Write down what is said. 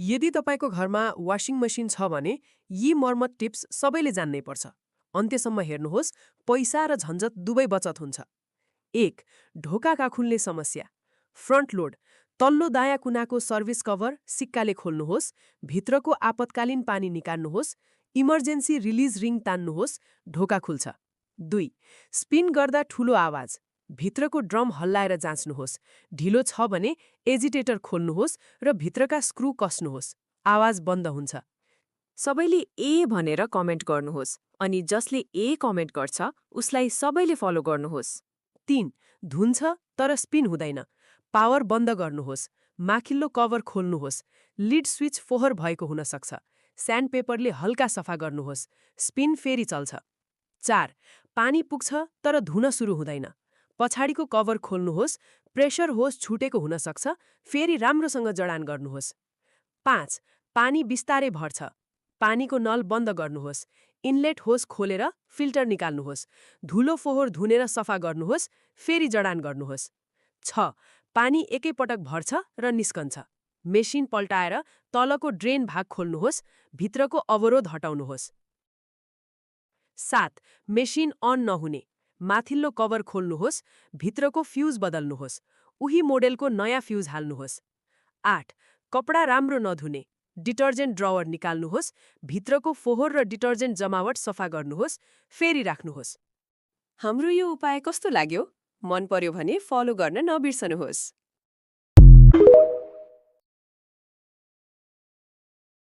यदि तपाईँको घरमा वासिङ मसिन छ भने यी मर्मत टिप्स सबैले जान्नै पर्छ। अन्त्यसम्म हेर्नुहोस्, पैसा र झन्झट दुवै बचत हुन्छ। 1. ढोकाका खुल्ने समस्या। Front load. तल्लो दायाँ कुनाको सर्भिस कभर सिक्काले खोल्नुहोस्, भित्रको आपतकालीन पानी निकाल्नुहोस्, इमर्जेन्सी रिलिज रिङ तान्नुहोस्, ढोका खुल्छ। 2. स्पिन गर्दा ठूलो आवाज। भित्रको ड्रम हल्लाएर जाँच्नुहोस्, ढिलो छ भने एजिटेटर खोल्नुहोस् र भित्रका स्क्रु कस्नुहोस्, आवाज बन्द हुन्छ। सबैले ए भनेर कमेन्ट गर्नुहोस् अनि जसले ए कमेन्ट गर्छ उसलाई सबैले फलो गर्नुहोस्। 3. धुन्छ तर स्पिन हुँदैन। पावर बन्द गर्नुहोस्, माथिल्लो कभर खोल्नुहोस्, लिड स्विच फोहोर भएको हुन सक्छ, स्यान्ड पेपरले हल्का सफा गर्नुहोस्, स्पिन फेरि चल्छ। 4. पानी पुग्छ तर धुन सुरु हुँदैन। पछाडिको कभर खोल्नुहोस्, प्रेसर होस छुटेको हुन सक्छ, फेरि राम्रोसँग जडान गर्नुहोस्। 5. पानी बिस्तारै भर्छ। पानीको नल बन्द गर्नुहोस्, इनलेट होस खोलेर फिल्टर निकाल्नुहोस्, धुलो फोहोर धुनेर सफा गर्नुहोस्, फेरि जडान गर्नुहोस्। 6. पानी एकैपटक भर्छ र निस्कन्छ। मेसिन पल्टाएर तलको ड्रेन भाग खोल्नुहोस्, भित्रको अवरोध हटाउनुहोस्। 7. मेसिन अन नहुने। माथिल्लो कभर खोल्नुहोस्, भित्रको फ्युज बदल्नुहोस्, उही मोडेलको नयाँ फ्युज हाल्नुहोस्। 8. कपडा राम्रो नधुने। डिटर्जेन्ट ड्रवर निकाल्नुहोस्, भित्रको फोहोर र डिटर्जेन्ट जमावट सफा गर्नुहोस्, फेरि राख्नुहोस्। हाम्रो यो उपाय कस्तो लाग्यो? मन पर्यो भने फलो गर्न नबिर्सनुहोस्।